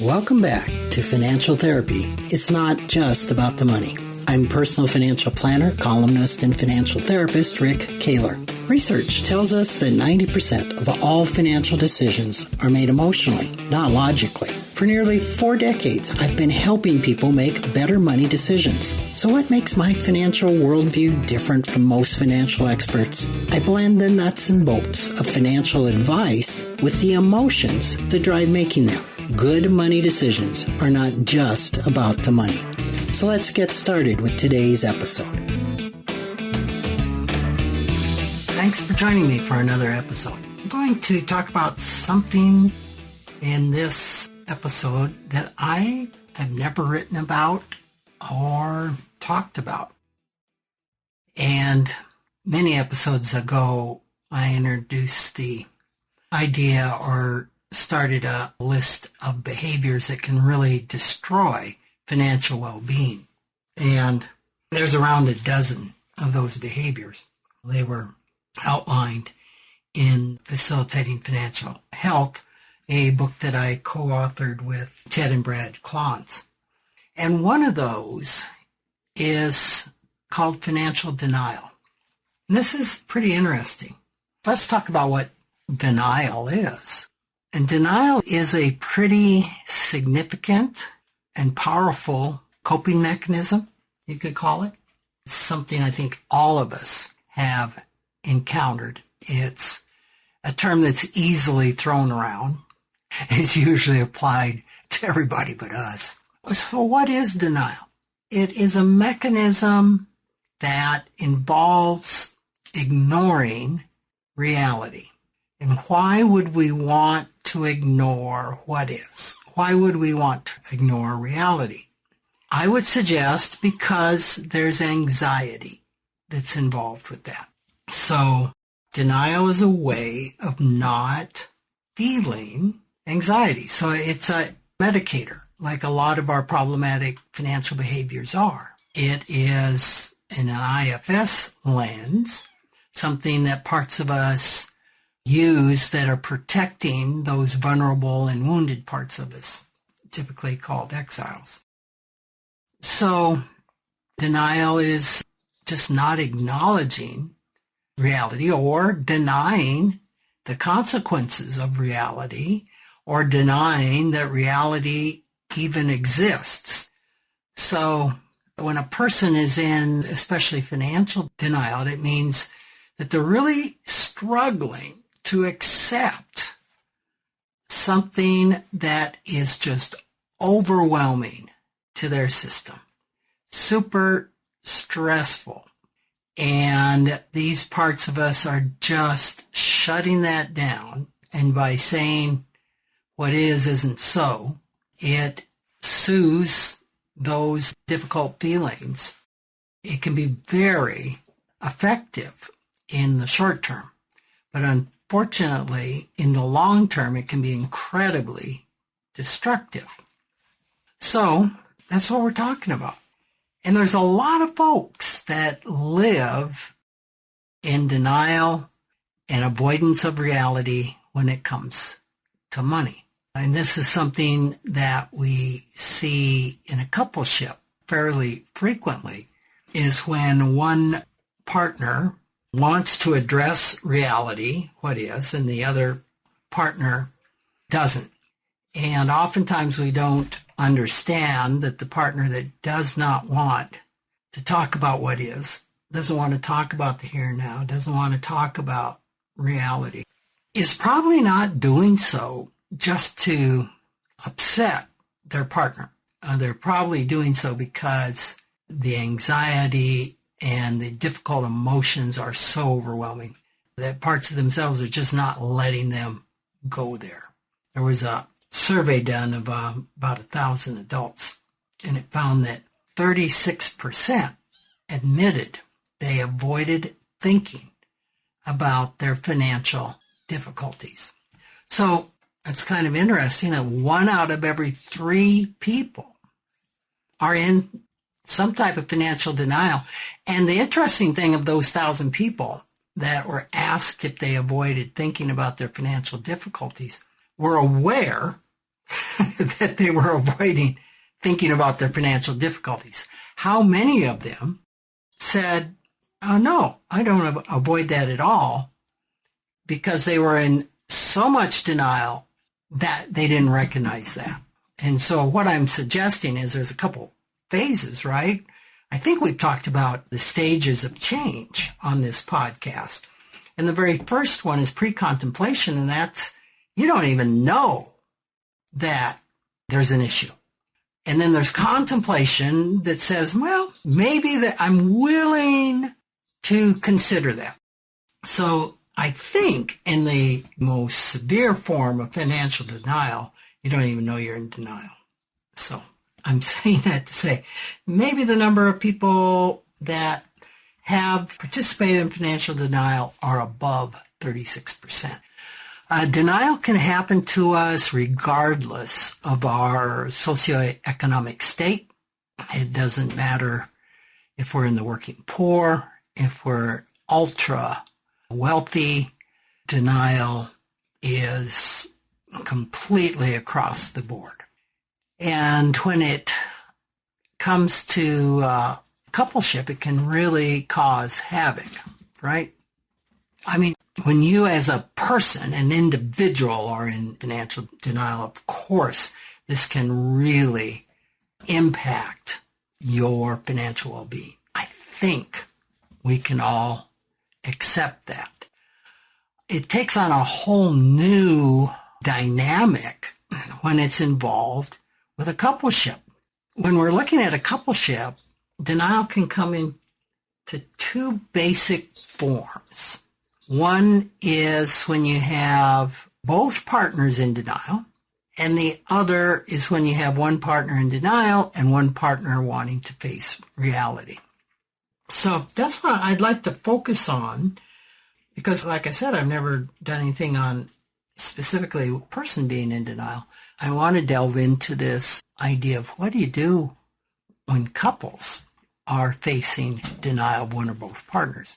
Welcome back to Financial Therapy. It's not just about the money. I'm personal financial planner, columnist, and financial therapist Rick Kaler. Research tells us that 90% of all financial decisions are made emotionally, not logically. For nearly 4 decades, I've been helping people make better money decisions. So what makes my financial worldview different from most financial experts? I blend the nuts and bolts of financial advice with the emotions that drive making them. Good money decisions are not just about the money. So let's get started with today's episode. Thanks for joining me for another episode. I'm going to talk about something in this episode that I have never written about or talked about. And many episodes ago, I introduced the idea or started a list of behaviors that can really destroy financial well-being. And there's around a dozen of those behaviors. They were outlined in Facilitating Financial Health, a book that I co-authored with Ted and Brad Klontz. And one of those is called financial denial. And this is pretty interesting. Let's talk about what denial is. And denial is a pretty significant and powerful coping mechanism, you could call it. It's something I think all of us have encountered. It's a term that's easily thrown around. It's usually applied to everybody but us. So what is denial? It is a mechanism that involves ignoring reality. And why would we want to ignore what is? Why would we want to ignore reality? I would suggest because there's anxiety that's involved with that. So denial is a way of not feeling anxiety. So it's a medicator, like a lot of our problematic financial behaviors are. It is, in an IFS lens, something that parts of us use that are protecting those vulnerable and wounded parts of us, typically called exiles. So denial is just not acknowledging reality or denying the consequences of reality or denying that reality even exists. So when a person is in especially financial denial, it means that they're really struggling to accept something that is just overwhelming to their system, super stressful. And these parts of us are just shutting that down. And by saying what is isn't so, it soothes those difficult feelings. It can be very effective in the short term. But unfortunately, in the long term, it can be incredibly destructive. So that's what we're talking about. And there's a lot of folks that live in denial and avoidance of reality when it comes to money. And this is something that we see in a coupleship fairly frequently, is when one partner wants to address reality, what is, and the other partner doesn't. And oftentimes we don't understand that the partner that does not want to talk about what is, doesn't want to talk about the here and now, doesn't want to talk about reality, is probably not doing so just to upset their partner. They're probably doing so because the anxiety and the difficult emotions are so overwhelming that parts of themselves are just not letting them go there. There was a survey done of about 1,000 adults, and it found that 36% admitted they avoided thinking about their financial difficulties. So it's kind of interesting that 1 out of every 3 people are in some type of financial denial. And the interesting thing of those 1,000 people that were asked if they avoided thinking about their financial difficulties were aware that they were avoiding thinking about their financial difficulties. How many of them said, oh, no, I don't avoid that at all, because they were in so much denial that they didn't recognize that. And so what I'm suggesting is there's a couple phases, right? I think we've talked about the stages of change on this podcast. And the very first one is pre-contemplation, and that's you don't even know that there's an issue. And then there's contemplation that says, well, maybe that I'm willing to consider that. So I think in the most severe form of financial denial, you don't even know you're in denial. So I'm saying that to say maybe the number of people that have participated in financial denial are above 36%. Denial can happen to us regardless of our socioeconomic state. It doesn't matter if we're in the working poor, if we're ultra wealthy. Denial is completely across the board. And when it comes to coupleship, it can really cause havoc, right? I mean, when you as a person, an individual, are in financial denial, of course, this can really impact your financial well-being. I think we can all accept that. It takes on a whole new dynamic when it's involved with a coupleship. When we're looking at a coupleship, denial can come into two basic forms. One is when you have both partners in denial, and the other is when you have one partner in denial and one partner wanting to face reality. So that's what I'd like to focus on, because like I said, I've never done anything on specifically a person being in denial. I want to delve into this idea of what do you do when couples are facing denial of one or both partners.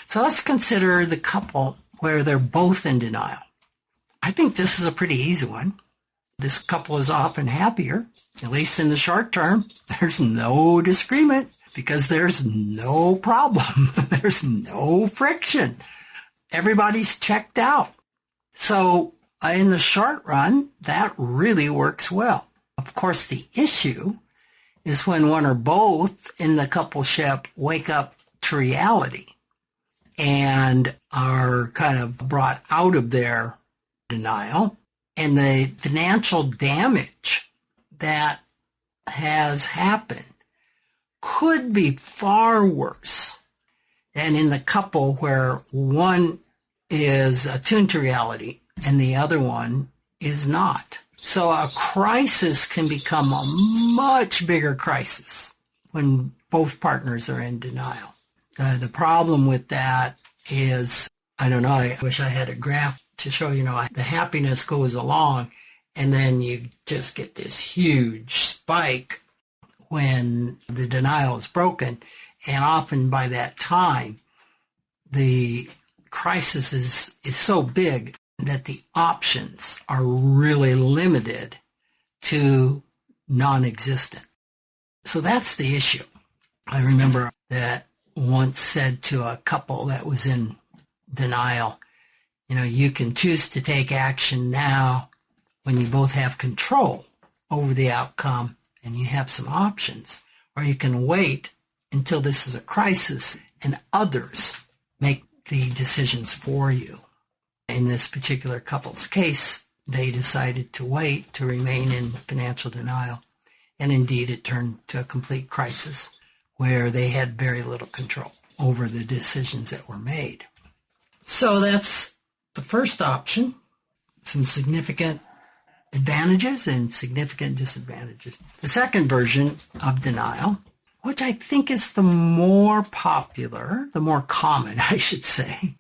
So let's consider the couple where they're both in denial. I think this is a pretty easy one. This couple is often happier, at least in the short term. There's no disagreement because there's no problem. There's no friction. Everybody's checked out. So in the short run, that really works well. Of course, the issue is when one or both in the coupleship wake up to reality and are kind of brought out of their denial, and the financial damage that has happened could be far worse than in the couple where one is attuned to reality and the other one is not. So a crisis can become a much bigger crisis when both partners are in denial. The problem with that is, I don't know, I wish I had a graph to show, the happiness goes along and then you just get this huge spike when the denial is broken. And often by that time, the crisis is so big that the options are really limited to non-existent. So that's the issue. I remember that once said to a couple that was in denial, you can choose to take action now when you both have control over the outcome and you have some options, or you can wait until this is a crisis and others make the decisions for you. In this particular couple's case, they decided to wait to remain in financial denial. And indeed, it turned to a complete crisis where they had very little control over the decisions that were made. So that's the first option, some significant advantages and significant disadvantages. The second version of denial, which I think is the more popular, the more common, I should say,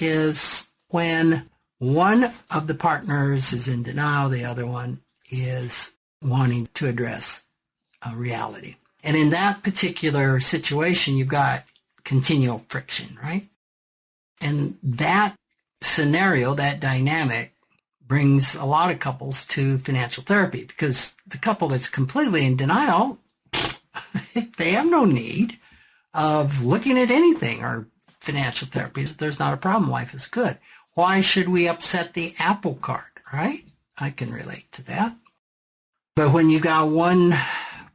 is when one of the partners is in denial, the other one is wanting to address reality. And in that particular situation, you've got continual friction, right? And that scenario, that dynamic, brings a lot of couples to financial therapy, because the couple that's completely in denial, they have no need of looking at anything or financial therapy. There's not a problem. Life is good. Why should we upset the apple cart, right? I can relate to that. But when you got one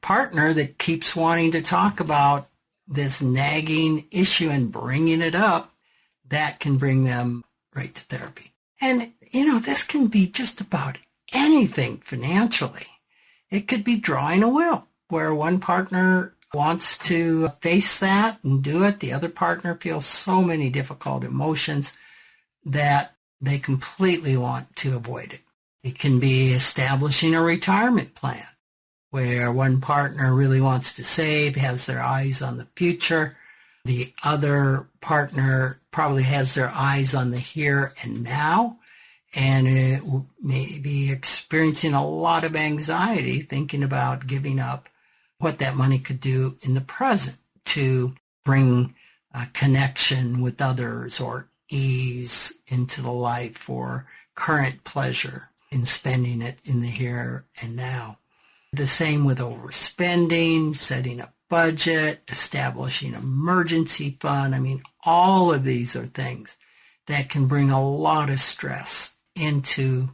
partner that keeps wanting to talk about this nagging issue and bringing it up, that can bring them right to therapy. And, this can be just about anything financially. It could be drawing a will, where one partner wants to face that and do it. The other partner feels so many difficult emotions that they completely want to avoid it. It can be establishing a retirement plan, where one partner really wants to save, has their eyes on the future. The other partner probably has their eyes on the here and now, and it may be experiencing a lot of anxiety thinking about giving up what that money could do in the present to bring a connection with others or ease into the life or current pleasure in spending it in the here and now. The same with overspending, setting a budget, establishing an emergency fund. All of these are things that can bring a lot of stress into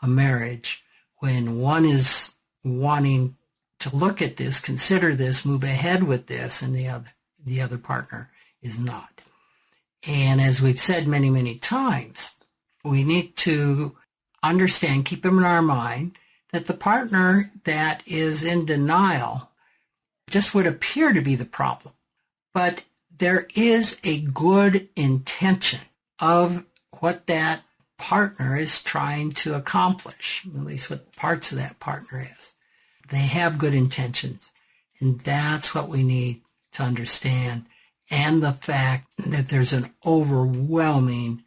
a marriage when one is wanting to look at this, consider this, move ahead with this, and the other partner is not. And as we've said many, many times, we need to understand, keep in our mind, that the partner that is in denial just would appear to be the problem. But there is a good intention of what that partner is trying to accomplish, at least what parts of that partner is. They have good intentions, and that's what we need to understand. And the fact that there's an overwhelming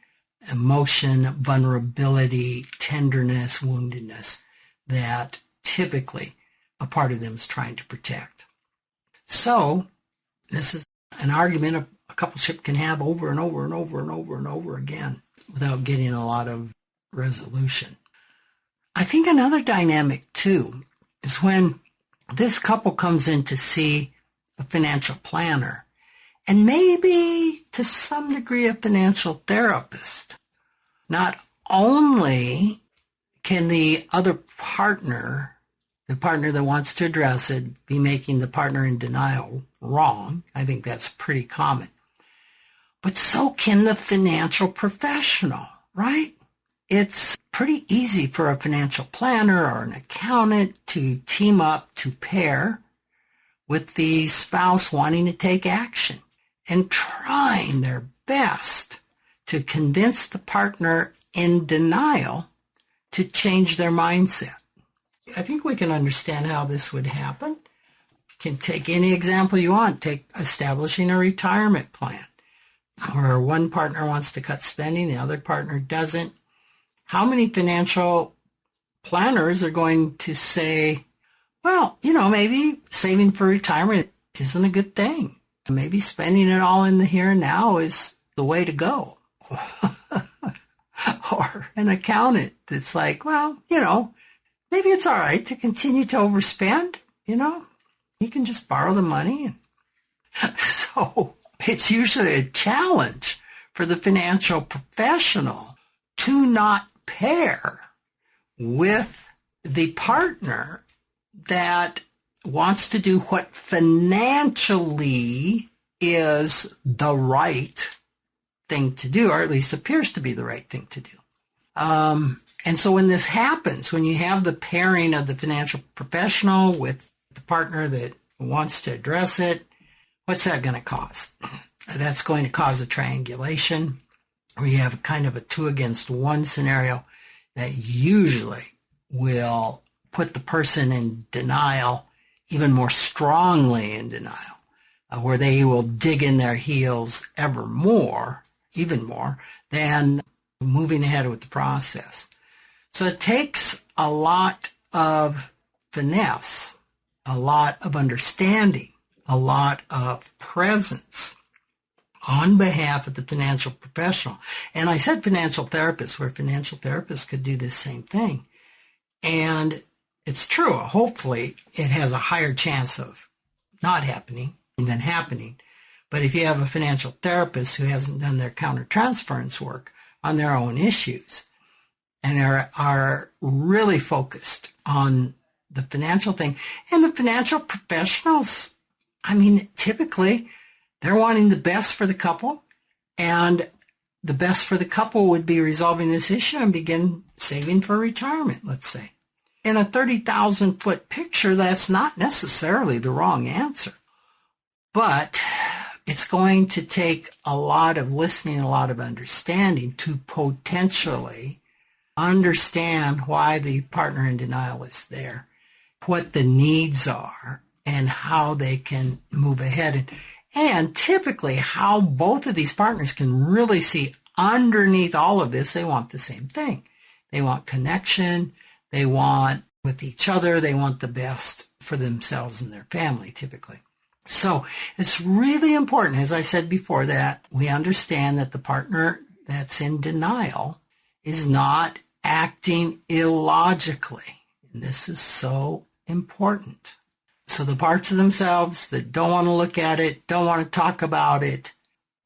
emotion, vulnerability, tenderness, woundedness that typically a part of them is trying to protect. So this is an argument a coupleship can have over and over and over and over and over again without getting a lot of resolution. I think another dynamic too is when this couple comes in to see a financial planner and maybe to some degree a financial therapist. Not only can the other partner, the partner that wants to address it, be making the partner in denial wrong. I think that's pretty common. But so can the financial professional, right? It's pretty easy for a financial planner or an accountant to team up, to pair with the spouse wanting to take action and trying their best to convince the partner in denial to change their mindset. I think we can understand how this would happen. You can take any example you want. Take establishing a retirement plan, where one partner wants to cut spending, the other partner doesn't. How many financial planners are going to say, well, maybe saving for retirement isn't a good thing. Maybe spending it all in the here and now is the way to go. Or an accountant that's like, well, maybe it's all right to continue to overspend. You can just borrow the money. So it's usually a challenge for the financial professional to not pair with the partner that wants to do what financially is the right thing to do, or at least appears to be the right thing to do. And so when this happens, when you have the pairing of the financial professional with the partner that wants to address it, what's that going to cause? That's going to cause a triangulation, where you have kind of a 2-against-1 scenario that usually will put the person in denial even more strongly in denial, where they will dig in their heels even more than moving ahead with the process. So it takes a lot of finesse, a lot of understanding, a lot of presence, on behalf of the financial professional. And I said financial therapist, where financial therapists could do this same thing. And it's true. Hopefully, it has a higher chance of not happening than happening. But if you have a financial therapist who hasn't done their countertransference work on their own issues and are really focused on the financial thing, and the financial professionals, I mean, typically they're wanting the best for the couple, and the best for the couple would be resolving this issue and begin saving for retirement, let's say. In a 30,000-foot picture, that's not necessarily the wrong answer. But it's going to take a lot of listening, a lot of understanding to potentially understand why the partner in denial is there, what the needs are, and how they can move ahead. And typically how both of these partners can really see underneath all of this, they want the same thing. They want connection. They want with each other. They want the best for themselves and their family, typically. So it's really important, as I said before, that we understand that the partner that's in denial is not acting illogically. And this is so important. So the parts of themselves that don't want to look at it, don't want to talk about it,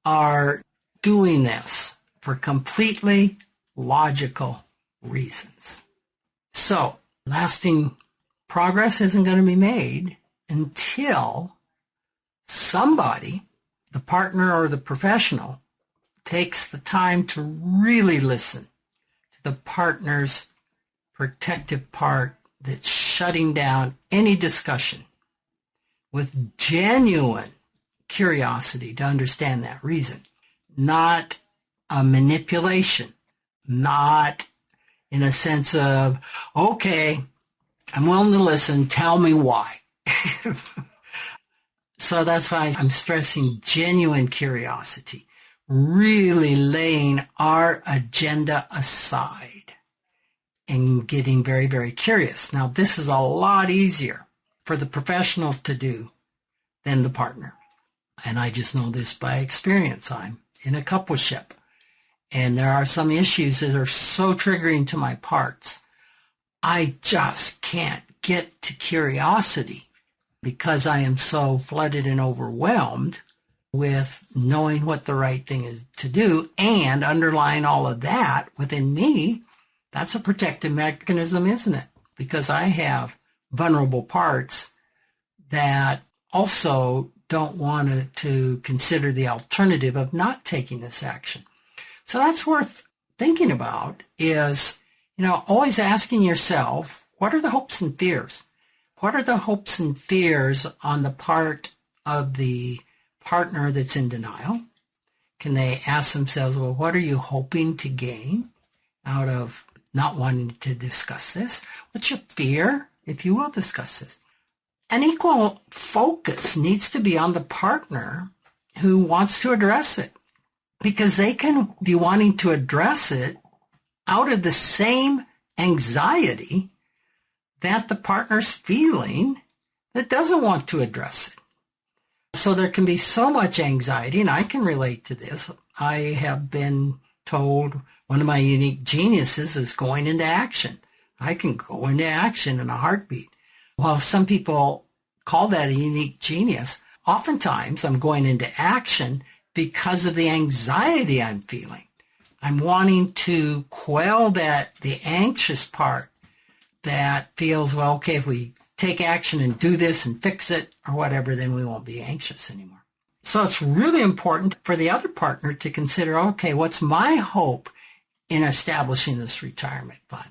are doing this for completely logical reasons. So lasting progress isn't going to be made until somebody, the partner or the professional, takes the time to really listen to the partner's protective part that's shutting down any discussion with genuine curiosity to understand that reason, not a manipulation, not in a sense of, okay, I'm willing to listen, tell me why. So that's why I'm stressing genuine curiosity, really laying our agenda aside and getting very, very curious. Now, this is a lot easier for the professional to do than the partner. And I just know this by experience. I'm in a coupleship, and there are some issues that are so triggering to my parts. I just can't get to curiosity because I am so flooded and overwhelmed with knowing what the right thing is to do, and underlying all of that within me, that's a protective mechanism, isn't it? Because I have vulnerable parts that also don't want to consider the alternative of not taking this action. So that's worth thinking about, is, always asking yourself, what are the hopes and fears? What are the hopes and fears on the part of the partner that's in denial? Can they ask themselves, well, what are you hoping to gain out of not wanting to discuss this? What's your fear if you will discuss this? An equal focus needs to be on the partner who wants to address it, because they can be wanting to address it out of the same anxiety that the partner's feeling that doesn't want to address it. So there can be so much anxiety, and I can relate to this. I have been told one of my unique geniuses is going into action. I can go into action in a heartbeat. While some people call that a unique genius, oftentimes I'm going into action because of the anxiety I'm feeling. I'm wanting to quell the anxious part that feels, well, okay, if we take action and do this and fix it or whatever, then we won't be anxious anymore. So it's really important for the other partner to consider, okay, what's my hope in establishing this retirement fund?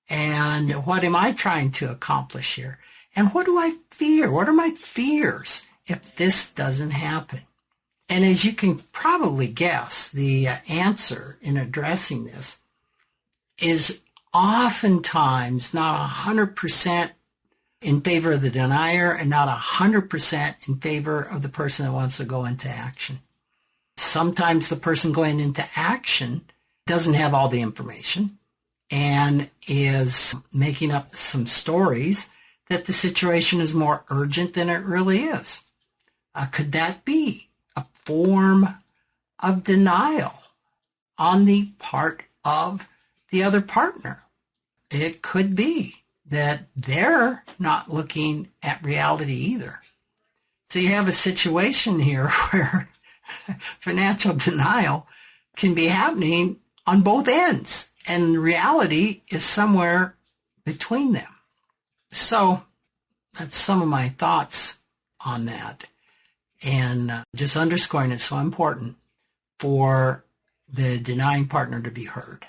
And what am I trying to accomplish here? And what do I fear? What are my fears if this doesn't happen? And as you can probably guess, the answer in addressing this is oftentimes not 100% in favor of the denier and not 100% in favor of the person that wants to go into action. Sometimes the person going into action doesn't have all the information and is making up some stories that the situation is more urgent than it really is. Could that be a form of denial on the part of the other partner. It could be that they're not looking at reality either. So you have a situation here where financial denial can be happening on both ends, and reality is somewhere between them. So that's some of my thoughts on that. And just underscoring it's so important for the denying partner to be heard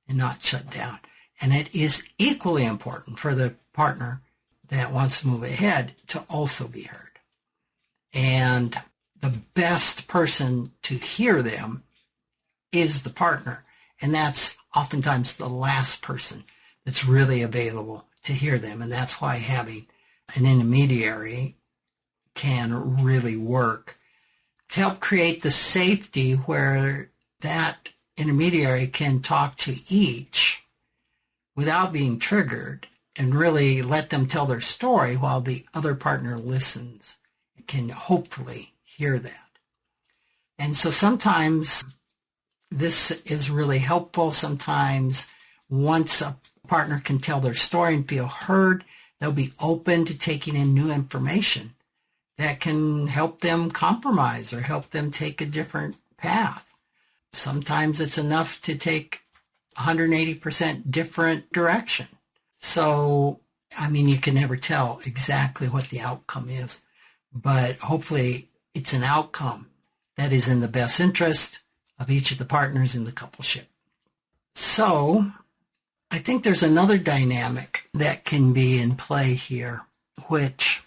and not shut down. And it is equally important for the partner that wants to move ahead to also be heard. And the best person to hear them is the partner. And that's oftentimes the last person that's really available to hear them. And that's why having an intermediary can really work to help create the safety where that intermediary can talk to each without being triggered and really let them tell their story while the other partner listens and can hopefully hear that. And so sometimes this is really helpful. Sometimes once a partner can tell their story and feel heard, they'll be open to taking in new information that can help them compromise or help them take a different path. Sometimes it's enough to take 180% different direction. So, you can never tell exactly what the outcome is, but hopefully it's an outcome that is in the best interest of each of the partners in the coupleship. So, I think there's another dynamic that can be in play here, which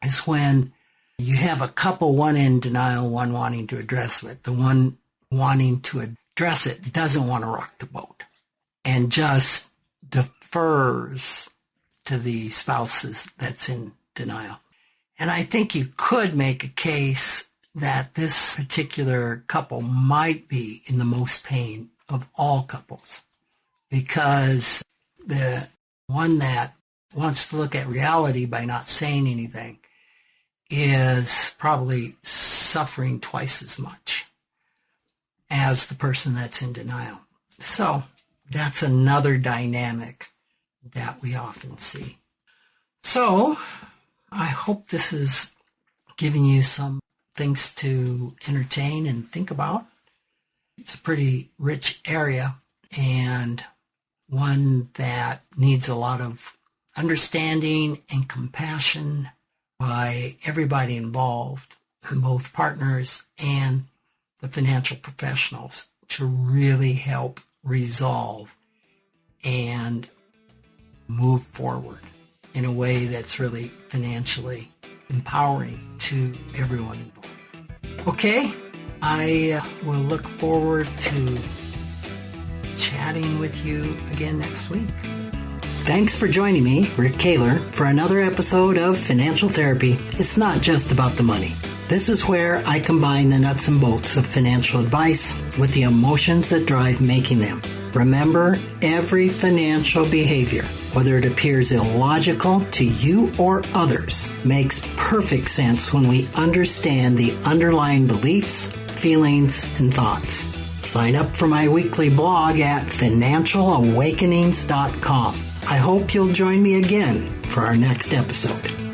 is when you have a couple, one in denial, one wanting to address it. The one wanting to address it doesn't want to rock the boat and just defers to the spouses that's in denial. And I think you could make a case that this particular couple might be in the most pain of all couples, because the one that wants to look at reality by not saying anything is probably suffering twice as much as the person that's in denial. So that's another dynamic that we often see. So I hope this is giving you some things to entertain and think about. It's a pretty rich area and one that needs a lot of understanding and compassion by everybody involved, both partners and the financial professionals, to really help resolve and move forward in a way that's really financially empowering to everyone involved. Okay, I will look forward to chatting with you again next week. Thanks for joining me, Rick Kaler, for another episode of Financial Therapy. It's not just about the money. This is where I combine the nuts and bolts of financial advice with the emotions that drive making them. Remember, every financial behavior, whether it appears illogical to you or others, makes perfect sense when we understand the underlying beliefs, feelings, and thoughts. Sign up for my weekly blog at financialawakenings.com. I hope you'll join me again for our next episode.